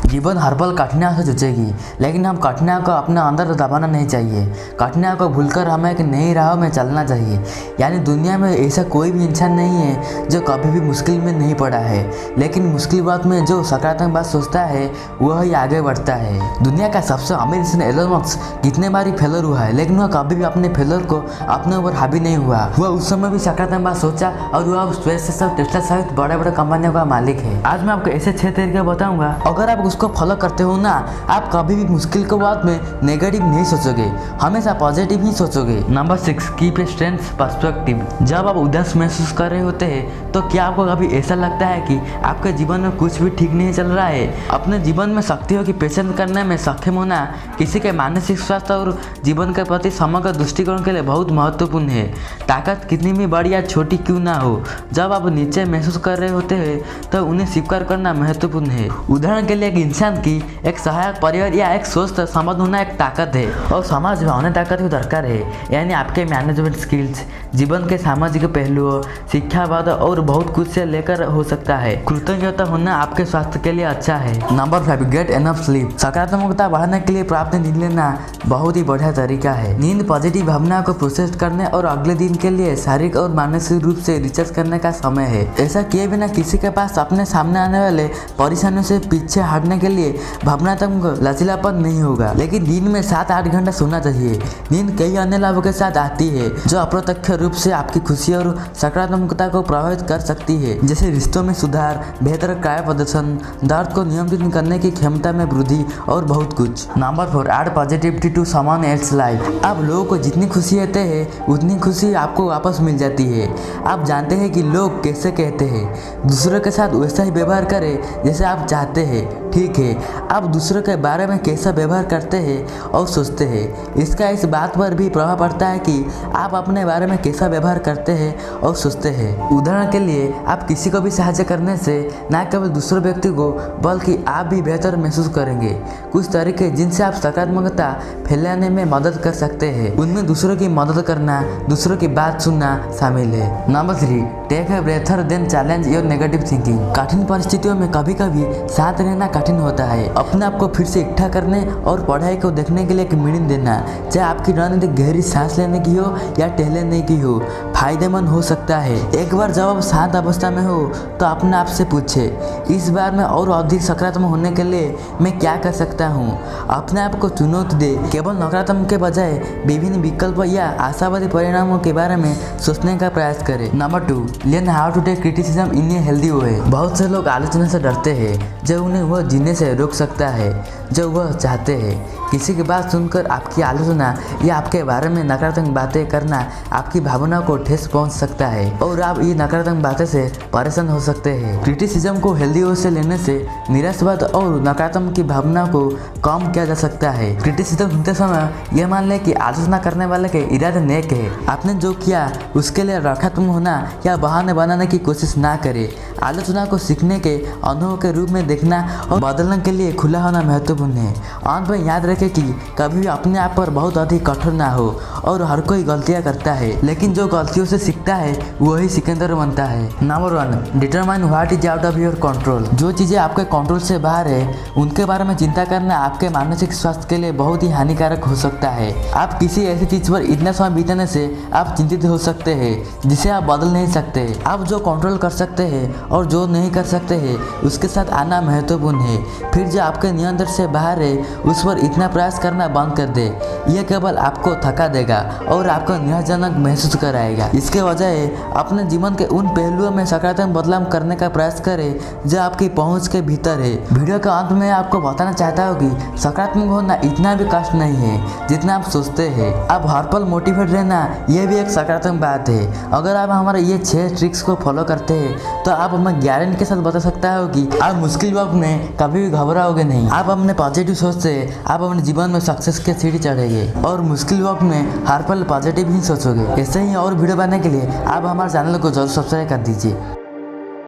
जीवन हर पल कठिनाइयों से जूझेगी, लेकिन हम कठिनाइयों को अपने अंदर दबाना नहीं चाहिए। कठिनाइयों को भूलकर हमें एक नई राह में चलना चाहिए। यानी दुनिया में ऐसा कोई भी इंसान नहीं है जो कभी भी मुश्किल में नहीं पड़ा है, लेकिन मुश्किल वक्त में जो सकारात्मक बात सोचता है वह ही आगे बढ़ता है। दुनिया का सबसे अमीर इंसान एलन मस्क कितने बार फेलर हुआ है, लेकिन वह कभी भी अपने फेलर को अपने ऊपर हावी नहीं हुआ। वह उस समय भी सकारात्मक बात सोचा और वह स्पेस टेस्ला सहित बड़े बड़े कंपनियों का मालिक है। आज मैं आपको ऐसे 6 तरीके बताऊंगा, अगर आप उसको फॉलो करते हो ना, आप कभी भी मुश्किल के बाद में नेगेटिव नहीं सोचोगे, हमेशा पॉजिटिव ही सोचोगे। Number 6, keep a strength perspective. जब आप उदास महसूस कर रहे होते हैं तो क्या आपको कभी ऐसा लगता है कि आपके जीवन में कुछ भी ठीक नहीं चल रहा है? अपने जीवन में शक्तियों की पहचान करने में सक्षम होना किसी के मानसिक स्वास्थ्य और जीवन के प्रति समग्र दृष्टिकोण के लिए बहुत महत्वपूर्ण है। ताकत कितनी भी बड़ी या छोटी क्यों ना हो, जब आप नीचे महसूस कर रहे होते हैं तो उन्हें स्वीकार करना महत्वपूर्ण है। उदाहरण के लिए एक इंसान की एक सहायक परिवार या एक स्वस्थ समाज होना एक ताकत है, और समाज में अन्य ताकत की दरकार है। यानी आपके मैनेजमेंट स्किल्स, जीवन के सामाजिक पहलुओं, शिक्षावाद और बहुत कुछ से लेकर हो सकता है। कृतज्ञता होना आपके स्वास्थ्य के लिए अच्छा है। Number 5, get enough sleep. सकारात्मकता बढ़ाने के लिए पर्याप्त नींद लेना बहुत ही बढ़िया तरीका है। नींद पॉजिटिव भावना को प्रोसेस करने और अगले दिन के लिए शारीरिक और मानसिक रूप से रिचार्ज करने का समय है। ऐसा किए बिना किसी के पास अपने सामने आने वाले परेशानियों से पीछे हटने के लिए भावनात्मक लचीलापन नहीं होगा। लेकिन दिन में 7-8 घंटा सोना चाहिए। नींद कई अन्य लाभों के साथ आती है जो अप्रत्यक्ष रूप से आपकी खुशी और सकारात्मकता को प्रभावित कर सकती है, जैसे रिश्तों में सुधार, बेहतर कार्य प्रदर्शन, दर्द को नियंत्रित करने की क्षमता में वृद्धि और बहुत कुछ। Number 4, add positivity to someone else life. आप लोगों को जितनी खुशी देते हैं उतनी खुशी आपको वापस मिल जाती है। आप जानते हैं कि लोग कैसे कहते हैं, दूसरों के साथ वैसा ही व्यवहार करें जैसे आप चाहते हैं। ठीक है, आप दूसरों के बारे में कैसा व्यवहार करते हैं और सोचते हैं, इसका इस बात पर भी प्रभाव पड़ता है कि आप अपने बारे में कैसा व्यवहार करते हैं और सोचते हैं। उदाहरण के लिए, आप किसी को भी सहायता करने से न केवल दूसरे व्यक्ति को बल्कि आप भी बेहतर महसूस करेंगे। कुछ तरीके जिनसे आप सकारात्मकता फैलाने में मदद कर सकते हैं, उनमें दूसरों की मदद करना, दूसरों की बात सुनना शामिल है। Number 3, take a breather then challenge your negative thinking. कठिन परिस्थितियों में कभी कभी साथ रहना कठिन होता है। अपने आप को फिर से इकट्ठा करने और पढ़ाई को देखने के लिए एक मीटिंग देना, चाहे आपकी रणनीति गहरी सांस लेने की हो या टहलने की हो, फायदेमंद हो सकता है। एक बार जब आप शांत अवस्था में हो तो अपने आप से पूछे, इस बार मैं और अधिक सकारात्मक होने के लिए मैं क्या कर सकता हूँ। अपने आप को चुनौती दे, केवल नकारात्मक के बजाय विभिन्न विकल्प या आशावादी परिणामों के बारे में सोचने का प्रयास करें। Number 2, learn how to take criticism in a healthy way. बहुत से लोग आलोचना से डरते हैं जो उन्हें वह जीने से रोक सकता है जो वह चाहते हैं। किसी की बात सुनकर आपकी आलोचना या आपके बारे में नकारात्मक बातें करना आपकी भावनाओं को ठेस पहुंच सकता है और आप ये नकारात्मक बातें से परेशान हो सकते हैं। क्रिटिसिज्म को हेल्दी वे से लेने से निराशावाद और नकारात्मक की भावना को कम किया जा सकता है। क्रिटिसिज्म सुनते समय यह मान लें कि आलोचना करने वाले के इरादे नेक है। आपने जो किया उसके लिए रक्षात्मक होना या बहाने बनाने की कोशिश ना करें। आलोचना को सीखने के अनुभव के रूप में देखना और बदलने के लिए खुला होना महत्वपूर्ण है। अंत में याद रखें कि कभी भी अपने आप पर बहुत अधिक कठोर ना हो, और हर कोई गलतियां करता है, लेकिन जो गलतियों से सीखता है वही सिकंदर बनता है। Number 1, determine what is out of your control. जो चीज़ें आपके कंट्रोल से बाहर है उनके बारे में चिंता करना आपके मानसिक स्वास्थ्य के लिए बहुत ही हानिकारक हो सकता है। आप किसी ऐसी चीज़ पर इतना समय बिताने से आप चिंतित हो सकते हैं जिसे आप बदल नहीं सकते। आप जो कंट्रोल कर सकते हैं और जो नहीं कर सकते हैं उसके साथ आना महत्वपूर्ण है। फिर जो आपके नियंत्रण से बाहर है उस पर इतना प्रयास करना बंद कर दे। यह केवल आपको थका देगा और आपको निराशाजनक महसूस कराएगा। इसके बजाय अपने जीवन के उन पहलुओं में सकारात्मक बदलाव करने का प्रयास करें जो आपकी पहुंच के भीतर है। वीडियो के अंत में आपको बताना चाहता हूँ कि सकारात्मक होना इतना भी कष्ट नहीं है जितना आप सोचते हैं। आप हर पल मोटिवेट रहना यह भी एक सकारात्मक बात है। अगर आप हमारे ये 6 ट्रिक्स को फॉलो करते हैं तो आप हमें गारंटी के साथ बता सकता हो कि आप मुश्किल वक्त में कभी भी घबराओगे नहीं। आप अपने पॉजिटिव सोच से आप अपने जीवन में सक्सेस के सीढ़ी चढ़ेंगे और मुश्किल वक्त में हर पल पॉजिटिव ही सोचोगे। ऐसे ही और वीडियो बनाने के लिए आप हमारे चैनल को जरूर सब्सक्राइब कर दीजिए।